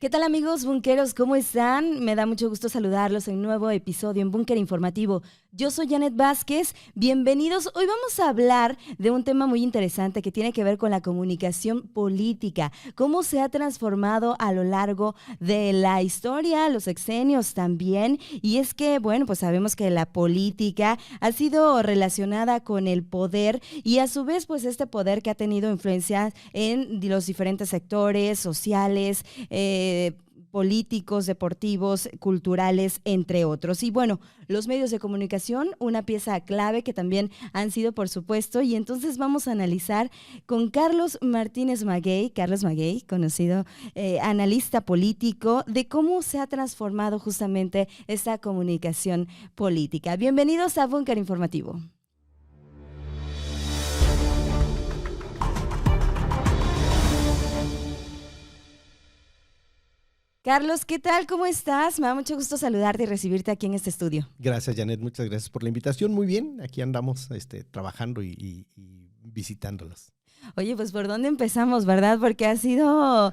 ¿Qué tal amigos bunkeros? ¿Cómo están? Me da mucho gusto saludarlos en un nuevo episodio en Búnker Informativo. Yo soy Janet Vázquez, bienvenidos. Hoy vamos a hablar de un tema muy interesante que tiene que ver con la comunicación política, cómo se ha transformado a lo largo de la historia, los sexenios también. Y es que, bueno, pues sabemos que la política ha sido relacionada con el poder y a su vez, pues este poder que ha tenido influencia en los diferentes sectores sociales, políticos, deportivos, culturales, entre otros. Y bueno, los medios de comunicación, una pieza clave que también han sido, por supuesto, y entonces vamos a analizar con Carlos Martínez Maguey, conocido analista político, de cómo se ha transformado justamente esta comunicación política. Bienvenidos a Búnker Informativo. Carlos, ¿qué tal? ¿Cómo estás? Me da mucho gusto saludarte y recibirte aquí en este estudio. Gracias, Janet. Muchas gracias por la invitación. Muy bien, aquí andamos trabajando y visitándolos. Oye, pues ¿por dónde empezamos, verdad? Porque ha sido,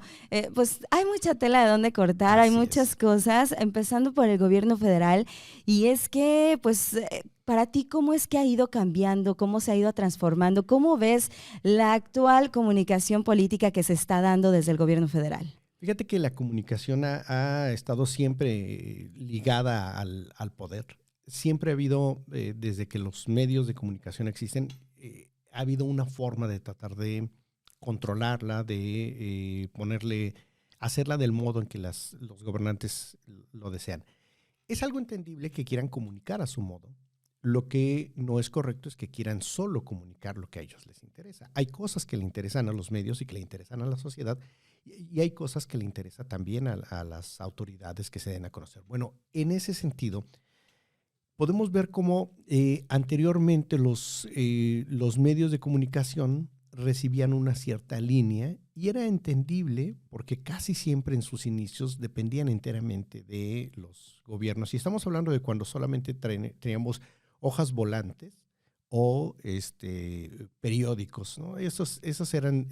pues hay mucha tela de dónde cortar, hay muchas cosas, empezando por el gobierno federal. Y es que, pues, para ti, ¿cómo es que ha ido cambiando? ¿Cómo se ha ido transformando? ¿Cómo ves la actual comunicación política que se está dando desde el gobierno federal? Fíjate que la comunicación ha estado siempre ligada al poder. Siempre ha habido, desde que los medios de comunicación existen, ha habido una forma de tratar de controlarla, de hacerla del modo en que los gobernantes lo desean. Es algo entendible que quieran comunicar a su modo. Lo que no es correcto es que quieran solo comunicar lo que a ellos les interesa. Hay cosas que le interesan a los medios y que le interesan a la sociedad, y hay cosas que le interesan también a las autoridades que se den a conocer. Bueno, en ese sentido, podemos ver cómo anteriormente los medios de comunicación recibían una cierta línea y era entendible porque casi siempre en sus inicios dependían enteramente de los gobiernos. Y estamos hablando de cuando solamente teníamos hojas volantes o periódicos, ¿no? Esas eran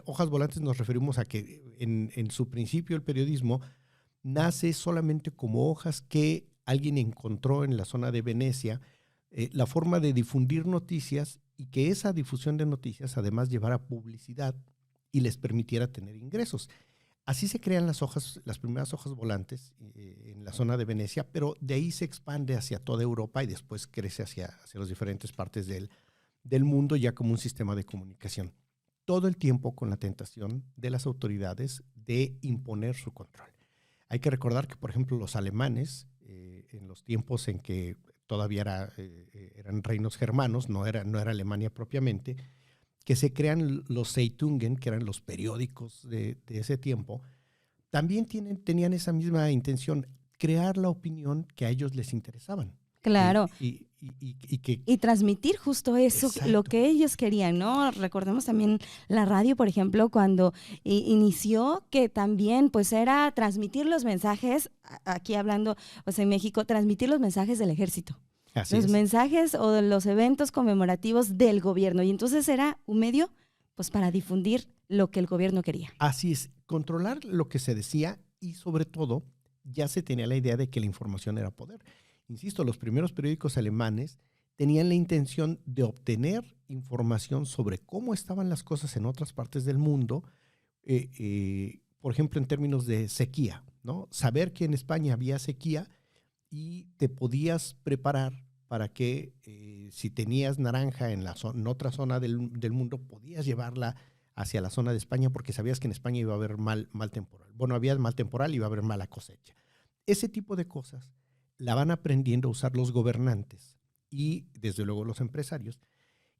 hojas volantes. Nos referimos a que en su principio el periodismo nace solamente como hojas que alguien encontró en la zona de Venecia, la forma de difundir noticias y que esa difusión de noticias además llevara publicidad y les permitiera tener ingresos. Así se crean las primeras hojas volantes en la zona de Venecia, pero de ahí se expande hacia toda Europa y después crece hacia las diferentes partes del mundo ya como un sistema de comunicación. Todo el tiempo con la tentación de las autoridades de imponer su control. Hay que recordar que, por ejemplo, los alemanes, en los tiempos en que todavía eran reinos germanos, no era Alemania propiamente, que se crean los Zeitungen, que eran los periódicos de ese tiempo, también tenían esa misma intención, crear la opinión que a ellos les interesaban. Claro. Y transmitir justo eso, exacto, lo que ellos querían, ¿no? Recordemos también la radio, por ejemplo, cuando inició, que también pues era transmitir los mensajes, aquí hablando, pues en México, transmitir los mensajes del ejército. Los mensajes o de los eventos conmemorativos del gobierno. Y entonces era un medio pues para difundir lo que el gobierno quería. Así es, controlar lo que se decía y sobre todo ya se tenía la idea de que la información era poder. Insisto, los primeros periódicos alemanes tenían la intención de obtener información sobre cómo estaban las cosas en otras partes del mundo, por ejemplo, en términos de sequía, ¿no? Saber que en España había sequía y te podías preparar para que si tenías naranja en otra zona del mundo, podías llevarla hacia la zona de España porque sabías que en España iba a haber mal temporal. Bueno, había mal temporal y iba a haber mala cosecha. Ese tipo de cosas la van aprendiendo a usar los gobernantes y desde luego los empresarios,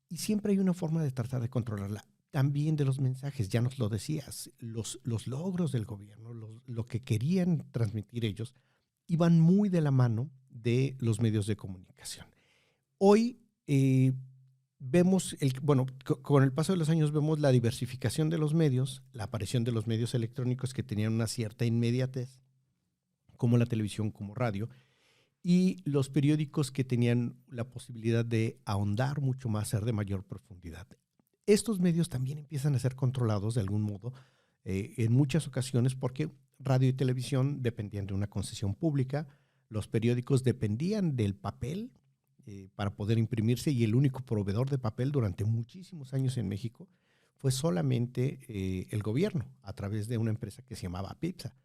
y siempre hay una forma de tratar de controlarla. También de los mensajes, ya nos lo decías, los logros del gobierno, lo que querían transmitir ellos, iban muy de la mano de los medios de comunicación. Hoy vemos, con el paso de los años vemos la diversificación de los medios, la aparición de los medios electrónicos que tenían una cierta inmediatez, como la televisión, como radio, y los periódicos que tenían la posibilidad de ahondar mucho más, ser de mayor profundidad. Estos medios también empiezan a ser controlados de algún modo en muchas ocasiones porque radio y televisión dependían de una concesión pública, los periódicos dependían del papel para poder imprimirse y el único proveedor de papel durante muchísimos años en México fue solamente el gobierno a través de una empresa que se llamaba PIPSA.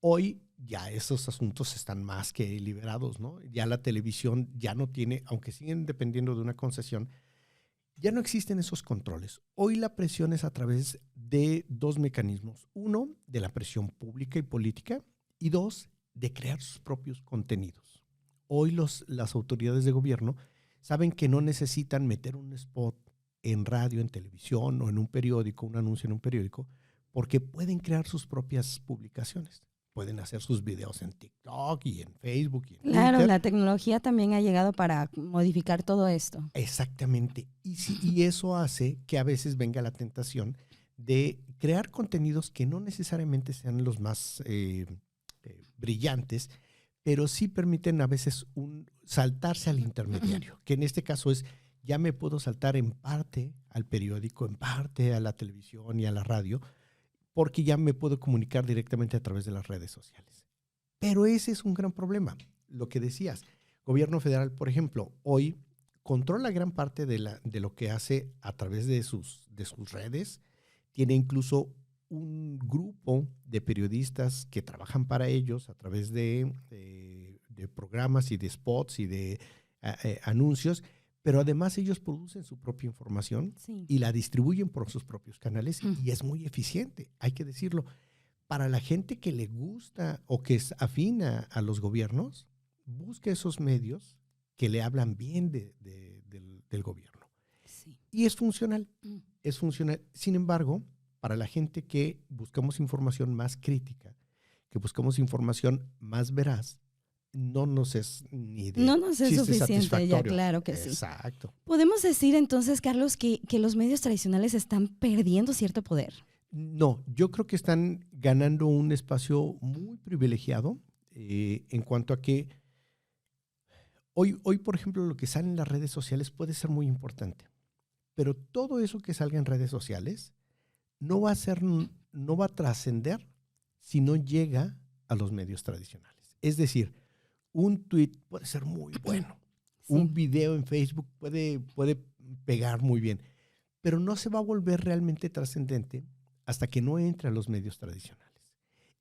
Hoy ya esos asuntos están más que liberados, ¿no? Ya la televisión ya no tiene, aunque siguen dependiendo de una concesión, ya no existen esos controles. Hoy la presión es a través de dos mecanismos. Uno, de la presión pública y política, y dos, de crear sus propios contenidos. Hoy las autoridades de gobierno saben que no necesitan meter un spot en radio, en televisión o en un periódico, un anuncio en un periódico, porque pueden crear sus propias publicaciones. Pueden hacer sus videos en TikTok y en Facebook y en Claro, Twitter. la tecnología también ha llegado para modificar todo esto. Exactamente. Y eso hace que a veces venga la tentación de crear contenidos que no necesariamente sean los más brillantes, pero sí permiten a veces saltarse al intermediario, que en este caso es, ya me puedo saltar en parte al periódico, en parte a la televisión y a la radio, porque ya me puedo comunicar directamente a través de las redes sociales. Pero ese es un gran problema. Lo que decías, gobierno federal, por ejemplo, hoy controla gran parte de lo que hace a través de sus redes. Tiene incluso un grupo de periodistas que trabajan para ellos a través de programas y de spots y de anuncios, pero además ellos producen su propia información y la distribuyen por sus propios canales y es muy eficiente, hay que decirlo. Para la gente que le gusta o que es afina a los gobiernos, busca esos medios que le hablan bien del gobierno. Sí. Y es funcional, es funcional. Sin embargo, para la gente que buscamos información más crítica, que buscamos información más veraz, no nos es ni de no nos es suficiente, ya claro que sí. Exacto. ¿Podemos decir entonces, Carlos, que los medios tradicionales están perdiendo cierto poder? No, yo creo que están ganando un espacio muy privilegiado en cuanto a que hoy, por ejemplo, lo que sale en las redes sociales puede ser muy importante, pero todo eso que salga en redes sociales no va a trascender si no llega a los medios tradicionales. Es decir, un tweet puede ser muy bueno, sí. Un video en Facebook puede pegar muy bien, pero no se va a volver realmente trascendente hasta que no entre a los medios tradicionales.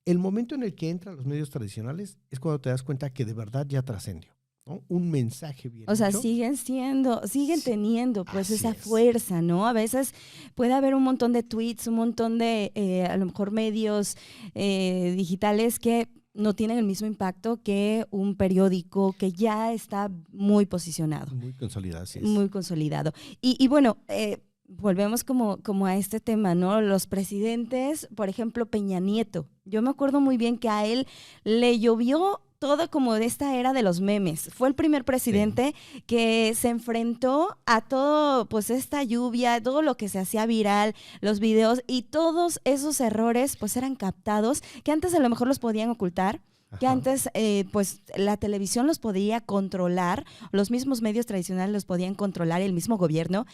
El momento en el que entra a los medios tradicionales es cuando te das cuenta que de verdad ya trascendió, ¿no? Un mensaje bien hecho. hecho. Siguen teniendo pues esa fuerza, ¿no? A veces puede haber un montón de tweets, un montón de a lo mejor medios digitales que no tienen el mismo impacto que un periódico que ya está muy posicionado. Muy consolidado, sí. Muy consolidado. Y bueno, volvemos como a este tema, ¿no? Los presidentes, por ejemplo, Peña Nieto. Yo me acuerdo muy bien que a él le llovió todo como de esta era de los memes. Fue el primer presidente que se enfrentó a todo, pues esta lluvia, todo lo que se hacía viral, los videos y todos esos errores pues eran captados, que antes a lo mejor los podían ocultar. Ajá. Que antes pues la televisión los podía controlar, los mismos medios tradicionales los podían controlar, el mismo gobierno.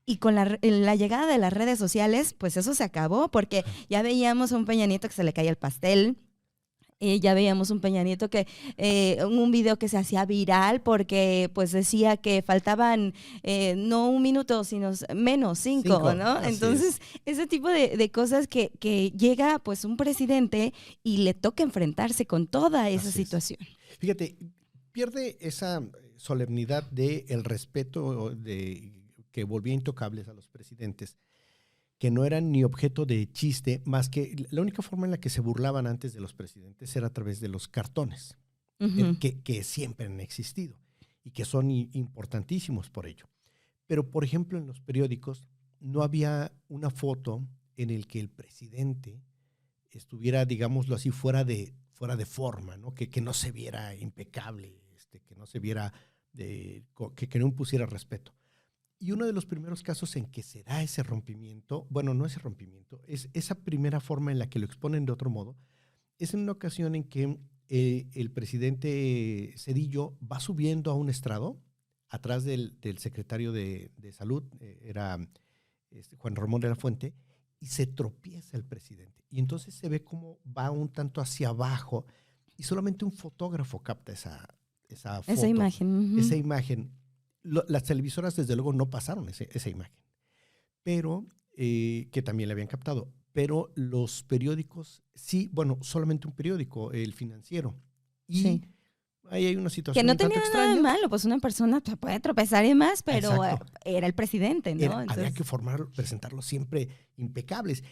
Y con la llegada de las redes sociales, pues eso se acabó, porque ya veíamos a un Peña Nieto que se le caía el pastel. Ya veíamos un Peña Nieto que un video que se hacía viral porque pues decía que faltaban no un minuto, sino menos cinco, ¿no? Entonces, ese tipo de cosas que llega pues un presidente y le toca enfrentarse con toda esa situación. Fíjate, pierde esa solemnidad del respeto que volvía intocables a los presidentes, que no eran ni objeto de chiste, más que la única forma en la que se burlaban antes de los presidentes era a través de los cartones, que siempre han existido y que son importantísimos por ello. Pero, por ejemplo, en los periódicos no había una foto en el que el presidente estuviera, digámoslo así, fuera de forma, ¿no? Que no se viera impecable, que no se viera, que no impusiera respeto. Y uno de los primeros casos en que se da ese rompimiento, bueno, no ese rompimiento, es esa primera forma en la que lo exponen de otro modo, es en una ocasión en que el presidente Zedillo va subiendo a un estrado, atrás del secretario de Salud, era Juan Ramón de la Fuente, y se tropieza el presidente. Y entonces se ve cómo va un tanto hacia abajo y solamente un fotógrafo capta esa foto. Esa imagen. Esa imagen. Las televisoras, desde luego, no pasaron esa imagen, pero que también la habían captado. Pero los periódicos, sí, bueno, solamente un periódico, El Financiero. Y Sí. ahí hay una situación Que no un tanto tenía nada de extraña. malo, pues una persona se puede tropezar y más, pero Exacto. era el presidente, ¿no? Había que presentarlos siempre impecables.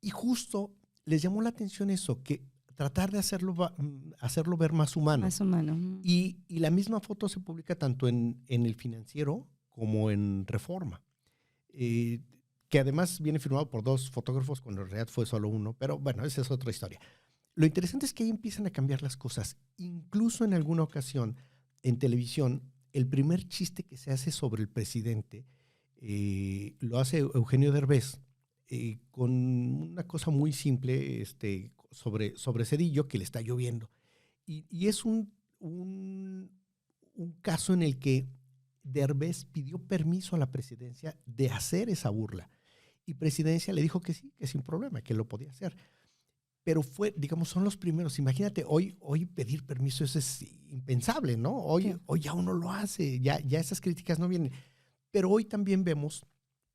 Y justo les llamó la atención eso, que tratar de hacerlo ver más humano. Más humano. Y la misma foto se publica tanto en El Financiero como en Reforma, que además viene firmado por 2 fotógrafos cuando en realidad fue solo uno, pero bueno, esa es otra historia. Lo interesante es que ahí empiezan a cambiar las cosas. Incluso en alguna ocasión en televisión, el primer chiste que se hace sobre el presidente lo hace Eugenio Derbez con una cosa muy simple sobre Cedillo, que le está lloviendo. Y es un caso en el que Derbez pidió permiso a la presidencia de hacer esa burla. Y presidencia le dijo que sí, que sin problema, que lo podía hacer. Pero son los primeros. Imagínate, hoy pedir permiso, eso es impensable, ¿no? Hoy ya uno lo hace, ya esas críticas no vienen. Pero hoy también vemos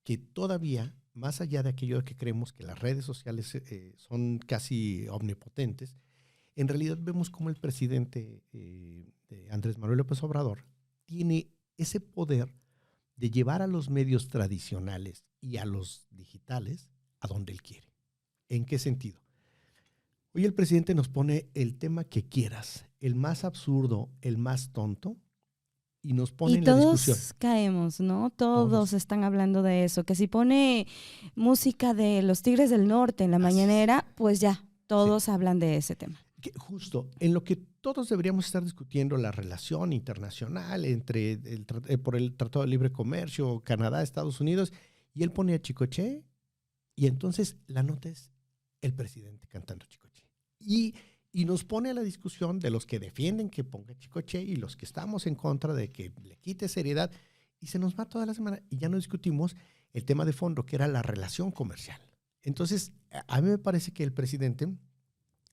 que todavía, más allá de aquello que creemos que las redes sociales son casi omnipotentes, en realidad vemos cómo el presidente Andrés Manuel López Obrador tiene ese poder de llevar a los medios tradicionales y a los digitales a donde él quiere. ¿En qué sentido? Hoy el presidente nos pone el tema que quieras, el más absurdo, el más tonto, y nos pone en la discusión. Y todos caemos, ¿no? Todos están hablando de eso. Que si pone música de los Tigres del Norte en la mañanera, pues ya, todos hablan de ese tema. Justo, en lo que todos deberíamos estar discutiendo, la relación internacional entre por el Tratado de Libre Comercio, Canadá, Estados Unidos, y él pone a Chicoche, y entonces la nota es el presidente cantando Chicoche. Y nos pone a la discusión de los que defienden que ponga Chicoche y los que estamos en contra de que le quite seriedad, y se nos va toda la semana y ya no discutimos el tema de fondo, que era la relación comercial. Entonces, a mí me parece que el presidente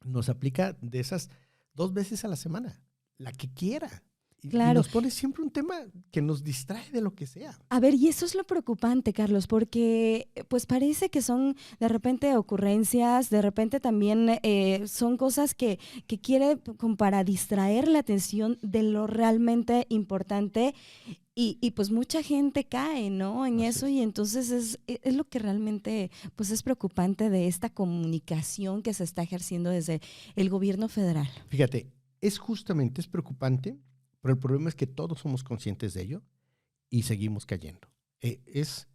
nos aplica de esas 2 veces a la semana, la que quiera. Claro. Y nos pone siempre un tema que nos distrae de lo que sea. A ver, y eso es lo preocupante, Carlos, porque pues parece que son de repente ocurrencias, de repente también son cosas que quiere como para distraer la atención de lo realmente importante. Y pues mucha gente cae, ¿no? En eso, y entonces es lo que realmente pues es preocupante de esta comunicación que se está ejerciendo desde el gobierno federal. Fíjate, es preocupante, pero el problema es que todos somos conscientes de ello y seguimos cayendo. Es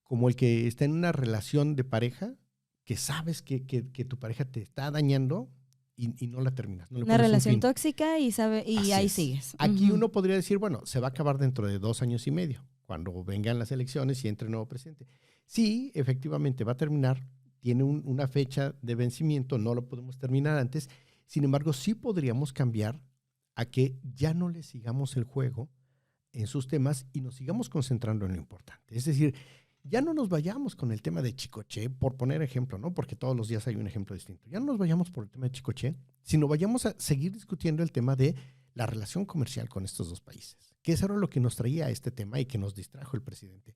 como el que está en una relación de pareja que sabes que tu pareja te está dañando y no la terminas. No le una pones relación un fin. tóxica y ahí sigues. Aquí uno podría decir, bueno, se va a acabar dentro de 2 años y medio, cuando vengan las elecciones y entre el nuevo presidente. Sí, efectivamente va a terminar, tiene una fecha de vencimiento, no lo podemos terminar antes. Sin embargo, sí podríamos cambiar a que ya no le sigamos el juego en sus temas y nos sigamos concentrando en lo importante. Es decir, ya no nos vayamos con el tema de Chicoche, por poner ejemplo, ¿no? Porque todos los días hay un ejemplo distinto. Ya no nos vayamos por el tema de Chicoche, sino vayamos a seguir discutiendo el tema de la relación comercial con estos 2 países, que eso era lo que nos traía a este tema y que nos distrajo el presidente.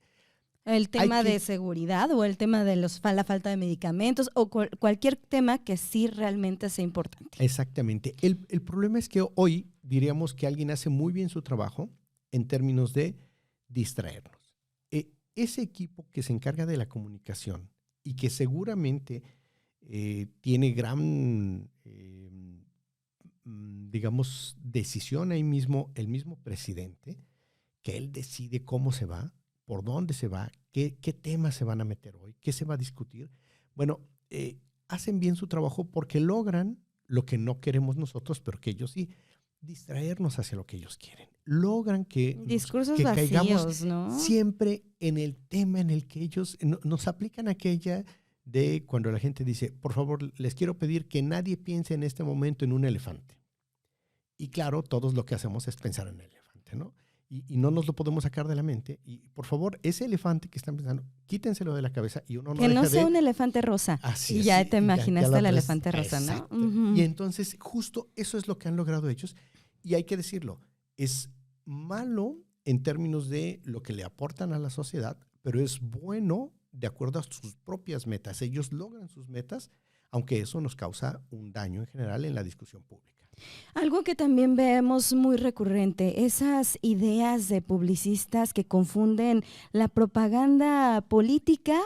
El tema de seguridad o el tema de la falta de medicamentos o cualquier tema que sí realmente sea importante. Exactamente. El problema es que hoy diríamos que alguien hace muy bien su trabajo en términos de distraernos. Ese equipo que se encarga de la comunicación y que seguramente tiene gran, digamos, decisión ahí mismo, el mismo presidente, que él decide cómo se va, por dónde se va, qué temas se van a meter hoy, qué se va a discutir. Bueno, hacen bien su trabajo porque logran lo que no queremos nosotros, pero que ellos sí, distraernos hacia lo que ellos quieren. Logran que caigamos, ¿no? Siempre en el tema en el que ellos nos aplican aquella de cuando la gente dice, por favor, les quiero pedir que nadie piense en este momento en un elefante. Y claro, todos lo que hacemos es pensar en el elefante, ¿no? y no nos lo podemos sacar de la mente. Y por favor, ese elefante que están pensando, quítenselo de la cabeza y uno no Que no deja sea de... un elefante rosa. Así Y es, ya sí, te imaginaste lo el traes. elefante rosa, ¿no? Exacto. Ujú. Y entonces, justo eso es lo que han logrado ellos. Y hay que decirlo, es malo en términos de lo que le aportan a la sociedad, pero es bueno de acuerdo a sus propias metas. Ellos logran sus metas, aunque eso nos causa un daño en general en la discusión pública. Algo que también vemos muy recurrente, esas ideas de publicistas que confunden la propaganda política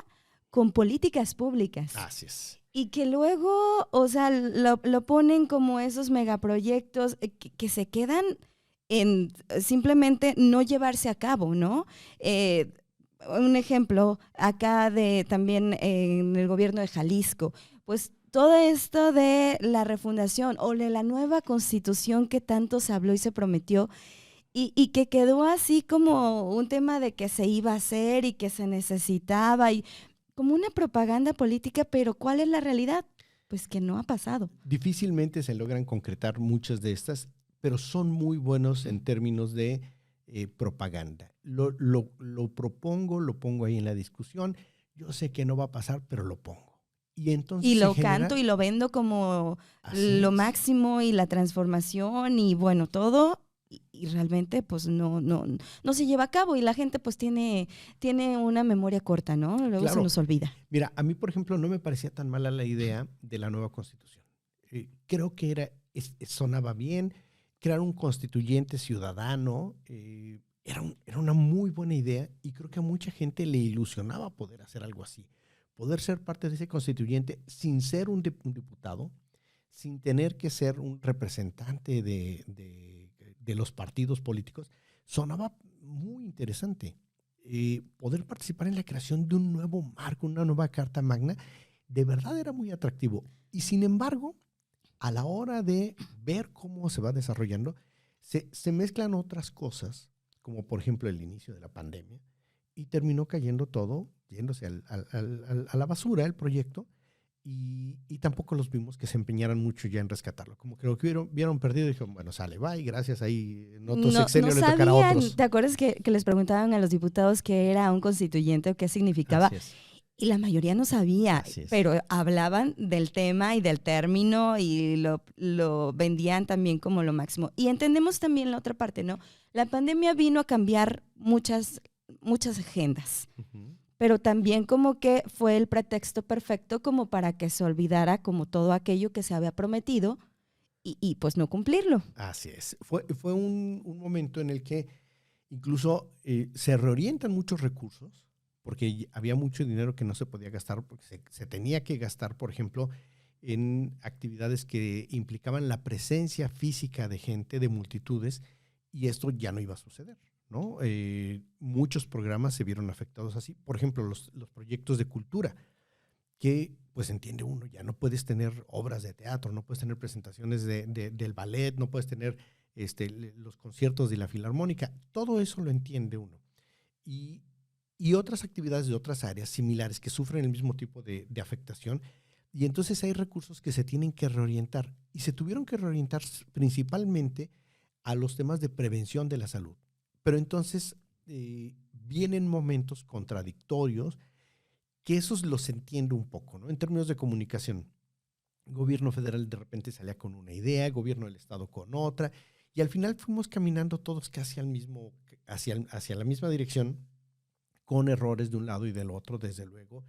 con políticas públicas. Así es. Y que luego, o sea, lo ponen como esos megaproyectos que se quedan en simplemente no llevarse a cabo, ¿no? Un ejemplo acá de también en el gobierno de Jalisco, pues todo esto de la refundación o de la nueva constitución que tanto se habló y se prometió y que quedó así como un tema de que se iba a hacer y que se necesitaba y como una propaganda política, pero ¿cuál es la realidad? Pues que no ha pasado. Difícilmente se logran concretar muchas de estas, pero son muy buenos en términos de propaganda. Lo propongo, lo pongo ahí en la discusión. Yo sé que no va a pasar, pero lo pongo. Y entonces Y se lo genera... canto y lo vendo como Así lo es. máximo y la transformación y bueno, todo. Y realmente pues no se lleva a cabo y la gente pues tiene una memoria corta, ¿no? Luego se Claro. nos olvida. Mira, a mí, por ejemplo, no me parecía tan mala la idea de la nueva constitución. Creo que sonaba bien. Crear un constituyente ciudadano era una muy buena idea y creo que a mucha gente le ilusionaba poder hacer algo así. Poder ser parte de ese constituyente sin ser un diputado, sin tener que ser un representante de los partidos políticos, sonaba muy interesante. Poder participar en la creación de un nuevo marco, una nueva Carta Magna, de verdad era muy atractivo. Y sin embargo, a la hora de ver cómo se va desarrollando, se mezclan otras cosas, como por ejemplo el inicio de la pandemia, y terminó cayendo todo, yéndose a la basura el proyecto, y tampoco los vimos que se empeñaran mucho ya en rescatarlo. Como que lo vieron perdido y dijeron, bueno, sale, bye, gracias, ahí en otro sexenio le tocará a otros. ¿Te acuerdas que les preguntaban a los diputados qué era un constituyente o qué significaba? Así es. Y la mayoría no sabía, Así es. pero hablaban del tema y del término y lo vendían también como lo máximo. Y entendemos también la otra parte, ¿no? La pandemia vino a cambiar muchas agendas, pero también como que fue el pretexto perfecto como para que se olvidara como todo aquello que se había prometido y pues no cumplirlo. Así es. Fue un momento en el que incluso se reorientan muchos recursos, porque había mucho dinero que no se podía gastar, porque se tenía que gastar, por ejemplo, en actividades que implicaban la presencia física de gente, de multitudes, y esto ya no iba a suceder, ¿no? Muchos programas se vieron afectados así. Por ejemplo, los proyectos de cultura, que pues entiende uno, ya no puedes tener obras de teatro, no puedes tener presentaciones del ballet, no puedes tener los conciertos de la filarmónica, todo eso lo entiende uno. Y otras actividades de otras áreas similares que sufren el mismo tipo de afectación, y entonces hay recursos que se tienen que reorientar, y se tuvieron que reorientar principalmente a los temas de prevención de la salud. Pero entonces vienen momentos contradictorios que esos los entiendo un poco, ¿no? En términos de comunicación, el gobierno federal de repente salía con una idea, el gobierno del estado con otra, y al final fuimos caminando todos casi hacia la misma dirección, con errores de un lado y del otro, desde luego,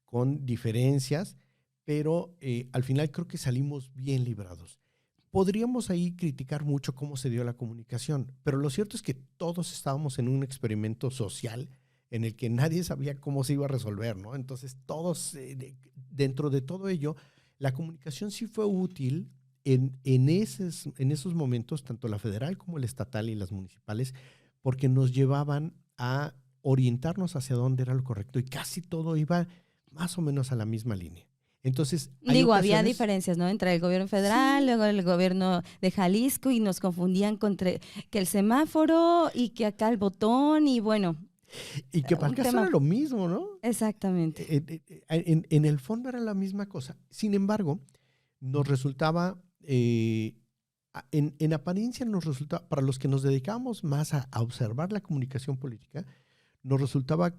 con diferencias, pero al final creo que salimos bien librados. Podríamos ahí criticar mucho cómo se dio la comunicación, pero lo cierto es que todos estábamos en un experimento social en el que nadie sabía cómo se iba a resolver, ¿no? Entonces todos, dentro de todo ello, la comunicación sí fue útil en esos momentos, tanto la federal como la estatal y las municipales, porque nos llevaban a orientarnos hacia dónde era lo correcto y casi todo iba más o menos a la misma línea. Entonces, había diferencias, ¿no? Entre el gobierno federal, sí, luego el gobierno de Jalisco y nos confundían con que el semáforo y que acá el botón y bueno. Y que para el caso era lo mismo, ¿no? Exactamente. En el fondo era la misma cosa. Sin embargo, nos resultaba En apariencia nos resulta, para los que nos dedicamos más a observar la comunicación política, nos resultaba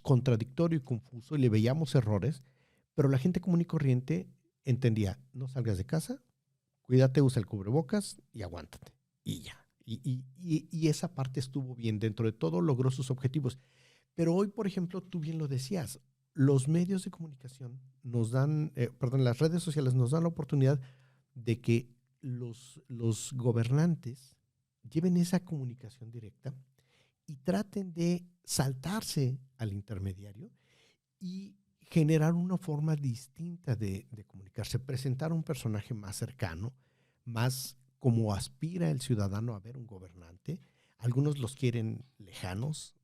contradictorio y confuso y le veíamos errores, pero la gente común y corriente entendía, no salgas de casa, cuídate, usa el cubrebocas y aguántate. Y ya. Y esa parte estuvo bien. Dentro de todo logró sus objetivos. Pero hoy, por ejemplo, tú bien lo decías, los medios de comunicación nos dan, las redes sociales nos dan la oportunidad de que los gobernantes lleven esa comunicación directa y traten de saltarse al intermediario y generar una forma distinta de comunicarse, presentar un personaje más cercano, más como aspira el ciudadano a ver un gobernante. Algunos los quieren lejanos,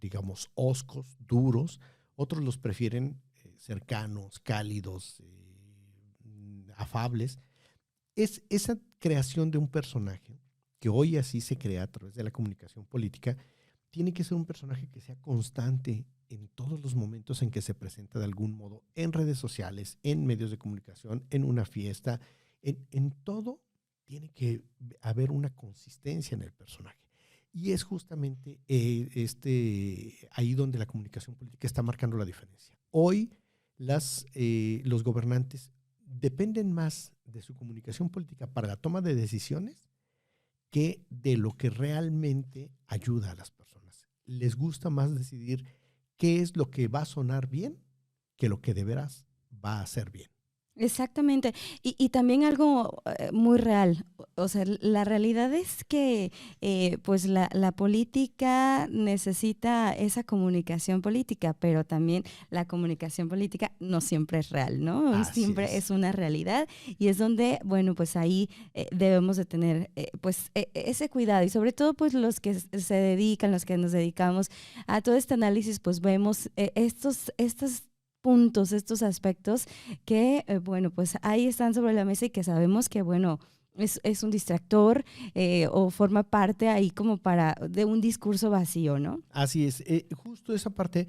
digamos, hoscos, duros. Otros los prefieren cercanos, cálidos, afables. Es esa creación de un personaje que hoy así se crea a través de la comunicación política, tiene que ser un personaje que sea constante en todos los momentos en que se presenta de algún modo, en redes sociales, en medios de comunicación, en una fiesta, en todo tiene que haber una consistencia en el personaje. Y es justamente ahí donde la comunicación política está marcando la diferencia. Hoy los gobernantes dependen más de su comunicación política para la toma de decisiones que de lo que realmente ayuda a las personas. Les gusta más decidir qué es lo que va a sonar bien que lo que de veras va a ser bien. Exactamente. Y también algo muy real. O sea, la realidad es que pues la política necesita esa comunicación política, pero también la comunicación política no siempre es real, ¿no? Así Siempre es una realidad y es donde, bueno, pues ahí debemos de tener pues ese cuidado y sobre todo pues los que se dedican, los que nos dedicamos a todo este análisis, pues vemos estos puntos, estos aspectos que, bueno, pues ahí están sobre la mesa y que sabemos que, bueno, es un distractor o forma parte ahí como de un discurso vacío, ¿no? Así es. Justo esa parte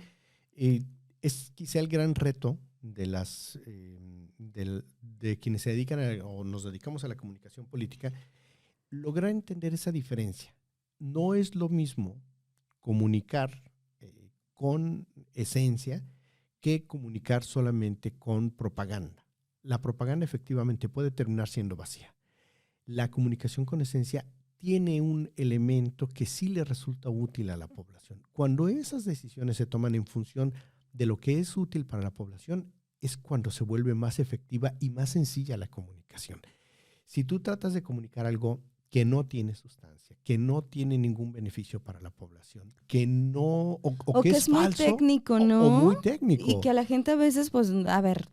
es quizá el gran reto de quienes se dedican o nos dedicamos a la comunicación política, lograr entender esa diferencia. No es lo mismo comunicar con esencia que comunicar solamente con propaganda. La propaganda efectivamente puede terminar siendo vacía. La comunicación con esencia tiene un elemento que sí le resulta útil a la población. Cuando esas decisiones se toman en función de lo que es útil para la población, es cuando se vuelve más efectiva y más sencilla la comunicación. Si tú tratas de comunicar algo que no tiene sustancia, que no tiene ningún beneficio para la población, que no, o que es muy falso, técnico, ¿no? o muy técnico. Y que a la gente a veces, pues, a ver,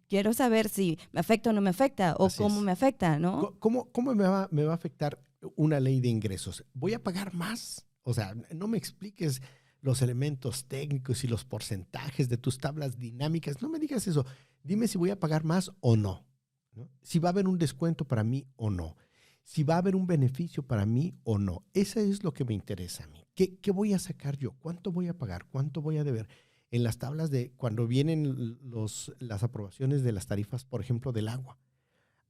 quiero saber si me afecta o no me afecta, o Así cómo es. me afecta, ¿no? ¿Cómo me va a afectar una ley de ingresos? ¿Voy a pagar más? O sea, no me expliques los elementos técnicos y los porcentajes de tus tablas dinámicas. No me digas eso. Dime si voy a pagar más o no, ¿no? Si va a haber un descuento para mí o no. Si va a haber un beneficio para mí o no. Eso es lo que me interesa a mí. ¿Qué voy a sacar yo? ¿Cuánto voy a pagar? ¿Cuánto voy a deber? En las tablas de cuando vienen las aprobaciones de las tarifas, por ejemplo, del agua,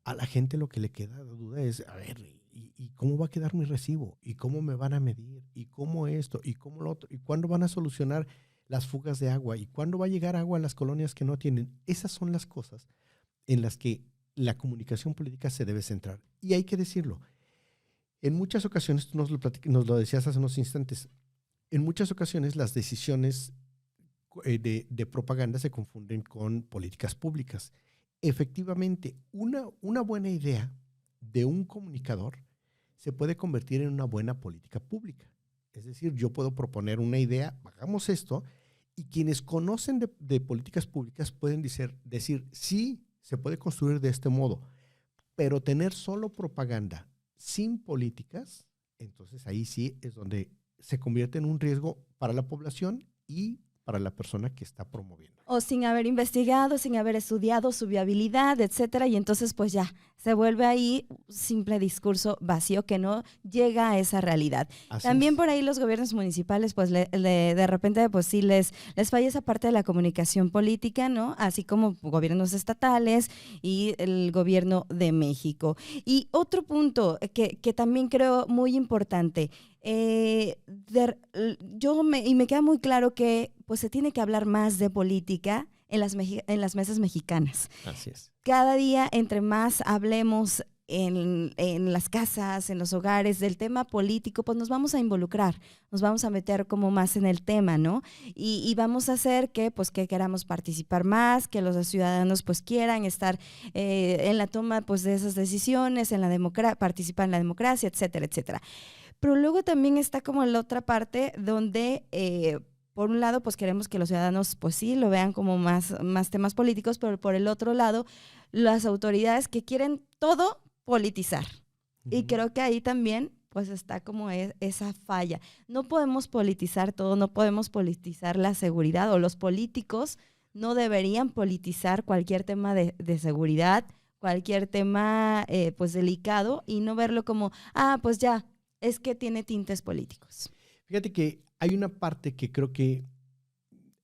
a la gente lo que le queda de duda es, a ver, ¿y cómo va a quedar mi recibo? ¿Y cómo me van a medir? ¿Y cómo esto? ¿Y cómo lo otro? ¿Y cuándo van a solucionar las fugas de agua? ¿Y cuándo va a llegar agua a las colonias que no tienen? Esas son las cosas en las que la comunicación política se debe centrar. Y hay que decirlo, en muchas ocasiones, tú nos lo decías hace unos instantes, en muchas ocasiones las decisiones de propaganda se confunden con políticas públicas. Efectivamente, una buena idea de un comunicador se puede convertir en una buena política pública. Es decir, yo puedo proponer una idea, hagamos esto, y quienes conocen de políticas públicas pueden decir, sí, se puede construir de este modo, pero tener solo propaganda sin políticas, entonces ahí sí es donde se convierte en un riesgo para la población y para la persona que está promoviendo. O sin haber investigado, sin haber estudiado su viabilidad, etcétera, y entonces pues ya se vuelve ahí un simple discurso vacío que no llega a esa realidad. Así También es. por ahí los gobiernos municipales pues de repente pues sí les falla esa parte de la comunicación política, ¿no? Así como gobiernos estatales y el gobierno de México. Y otro punto que también creo muy importante, y me queda muy claro que pues se tiene que hablar más de política en las mesas mexicanas. Así es. Cada día, entre más hablemos en las casas, en los hogares del tema político, pues nos vamos a involucrar, nos vamos a meter como más en el tema, ¿no? Y vamos a hacer que, pues, que queramos participar más, que los ciudadanos, pues, quieran estar en la toma, pues, de esas decisiones, participar en la democracia, etcétera, etcétera. Pero luego también está como la otra parte donde, por un lado, pues queremos que los ciudadanos, pues sí, lo vean como más temas políticos, pero por el otro lado, las autoridades que quieren todo politizar. Y Ujú. creo que ahí también, pues está como esa falla. No podemos politizar todo, no podemos politizar la seguridad, o los políticos no deberían politizar cualquier tema de seguridad, cualquier tema pues delicado, y no verlo como, pues ya, es que tiene tintes políticos. Fíjate que hay una parte que creo que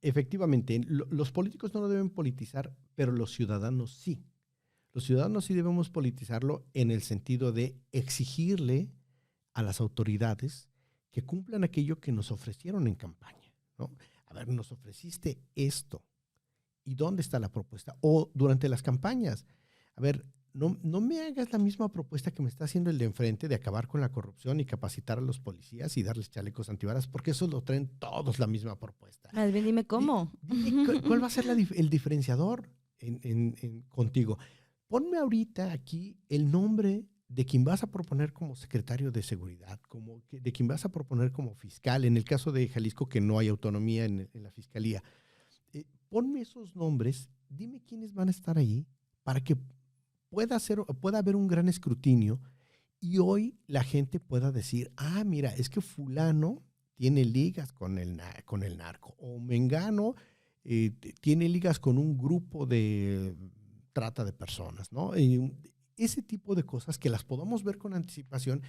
efectivamente los políticos no lo deben politizar, pero los ciudadanos sí. Los ciudadanos sí debemos politizarlo en el sentido de exigirle a las autoridades que cumplan aquello que nos ofrecieron en campaña, ¿no? A ver, nos ofreciste esto. ¿Y dónde está la propuesta? O durante las campañas. A ver, no me hagas la misma propuesta que me está haciendo el de enfrente de acabar con la corrupción y capacitar a los policías y darles chalecos antibalas, porque eso lo traen todos la misma propuesta. Más bien dime cómo. Dime cuál va a ser el diferenciador contigo. Ponme ahorita aquí el nombre de quien vas a proponer como secretario de seguridad, de quien vas a proponer como fiscal, en el caso de Jalisco que no hay autonomía en la fiscalía. Ponme esos nombres, dime quiénes van a estar ahí para que pueda haber un gran escrutinio y hoy la gente pueda decir, mira, es que fulano tiene ligas con el narco, o mengano tiene ligas con un grupo de trata de personas, ¿no? Ese tipo de cosas que las podamos ver con anticipación,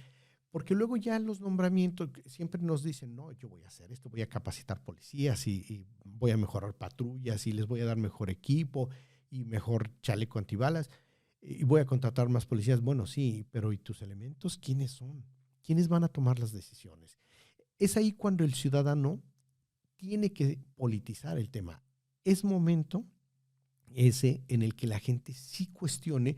porque luego ya los nombramientos siempre nos dicen, no, yo voy a hacer esto, voy a capacitar policías y voy a mejorar patrullas y les voy a dar mejor equipo y mejor chaleco antibalas y voy a contratar más policías. Bueno, sí, pero ¿y tus elementos quiénes son? ¿Quiénes van a tomar las decisiones? Es ahí cuando el ciudadano tiene que politizar el tema. Es momento ese en el que la gente sí cuestione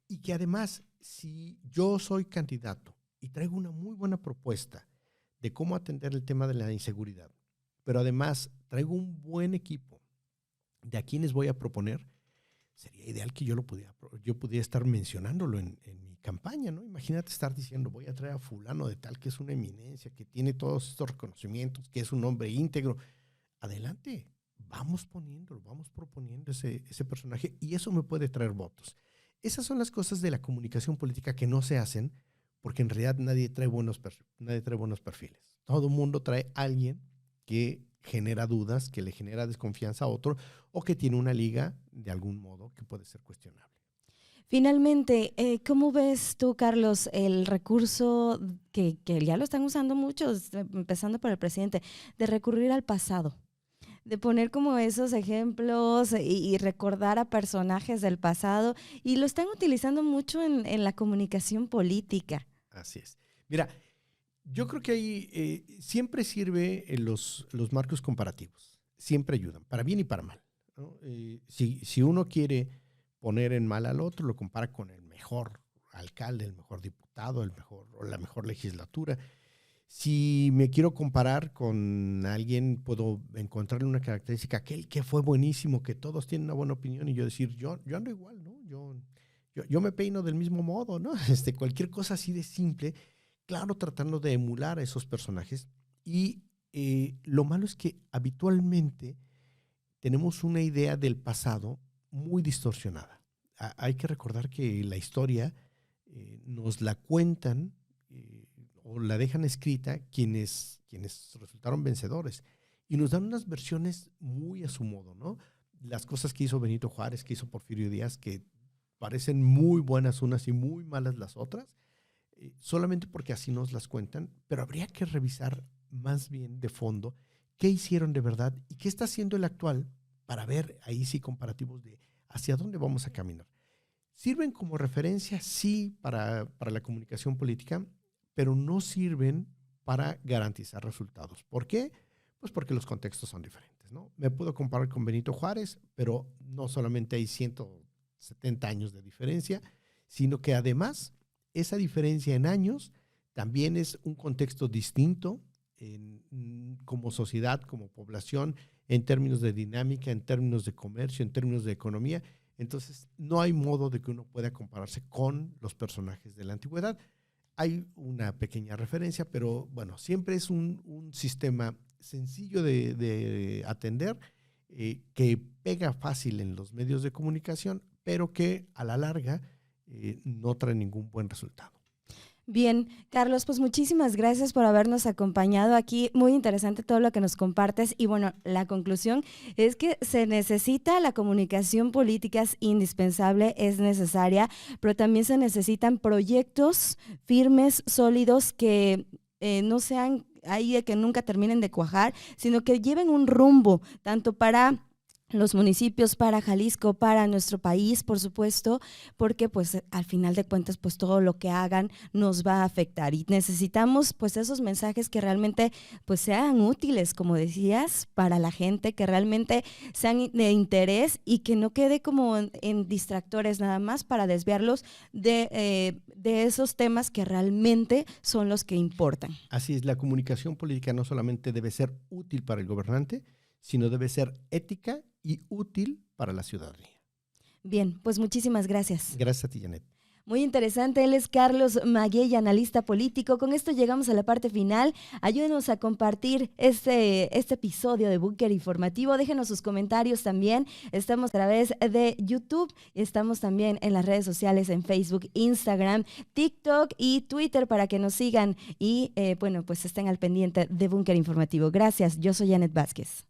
y que además, si yo soy candidato y traigo una muy buena propuesta de cómo atender el tema de la inseguridad, pero además traigo un buen equipo de a quienes voy a proponer, sería ideal que yo pudiera estar mencionándolo en mi campaña, ¿no? Imagínate estar diciendo, voy a traer a fulano de tal que es una eminencia, que tiene todos estos reconocimientos, que es un hombre íntegro. Adelante, vamos proponiendo ese personaje y eso me puede traer votos. Esas son las cosas de la comunicación política que no se hacen porque en realidad nadie trae buenos perfiles. Todo el mundo trae a alguien que genera dudas, que le genera desconfianza a otro o que tiene una liga de algún modo que puede ser cuestionable. Finalmente, ¿cómo ves tú, Carlos, el recurso que ya lo están usando muchos, empezando por el presidente, de recurrir al pasado? De poner como esos ejemplos y recordar a personajes del pasado, y lo están utilizando mucho en la comunicación política. Así es. Mira, yo creo que ahí siempre sirve los marcos comparativos. Siempre ayudan, para bien y para mal, ¿no? Si uno quiere poner en mal al otro, lo compara con el mejor alcalde, el mejor diputado, o la mejor legislatura. Si me quiero comparar con alguien, puedo encontrarle una característica, aquel que fue buenísimo, que todos tienen una buena opinión, y yo decir, yo ando igual, ¿no? Yo me peino del mismo modo, ¿no? Cualquier cosa así de simple, claro, tratando de emular a esos personajes. Y lo malo es que habitualmente tenemos una idea del pasado muy distorsionada. Hay que recordar que la historia nos la cuentan o la dejan escrita quienes resultaron vencedores y nos dan unas versiones muy a su modo, ¿no? las cosas que hizo Benito Juárez, que hizo Porfirio Díaz, que parecen muy buenas unas y muy malas las otras, solamente porque así nos las cuentan, pero habría que revisar más bien de fondo qué hicieron de verdad y qué está haciendo el actual para ver ahí sí comparativos de hacia dónde vamos a caminar. Sirven como referencia, sí, para la comunicación política, pero no sirven para garantizar resultados. ¿Por qué? Pues porque los contextos son diferentes, ¿no? Me puedo comparar con Benito Juárez, pero no solamente hay 170 años de diferencia, sino que además esa diferencia en años también es un contexto distinto como sociedad, como población, en términos de dinámica, en términos de comercio, en términos de economía. Entonces, no hay modo de que uno pueda compararse con los personajes de la antigüedad. Hay una pequeña referencia, pero bueno, siempre es un sistema sencillo de atender, que pega fácil en los medios de comunicación, pero que a la larga no trae ningún buen resultado. Bien, Carlos, pues muchísimas gracias por habernos acompañado aquí. Muy interesante todo lo que nos compartes. Y bueno, la conclusión es que se necesita la comunicación política, es indispensable, es necesaria, pero también se necesitan proyectos firmes, sólidos, que no sean ahí de que nunca terminen de cuajar, sino que lleven un rumbo, tanto para los municipios, para Jalisco, para nuestro país, por supuesto, porque pues al final de cuentas pues todo lo que hagan nos va a afectar y necesitamos pues esos mensajes que realmente pues sean útiles, como decías, para la gente, que realmente sean de interés y que no quede como en distractores nada más para desviarlos de esos temas que realmente son los que importan. Así es, la comunicación política no solamente debe ser útil para el gobernante, sino debe ser ética y útil para la ciudadanía. Bien, pues muchísimas gracias. Gracias a ti, Janet. Muy interesante, él es Carlos Maguey, analista político. Con esto llegamos a la parte final. Ayúdenos a compartir este episodio de Búnker Informativo. Déjenos sus comentarios también. Estamos a través de YouTube, estamos también en las redes sociales, en Facebook, Instagram, TikTok y Twitter para que nos sigan y bueno, pues estén al pendiente de Búnker Informativo. Gracias, yo soy Janet Vázquez.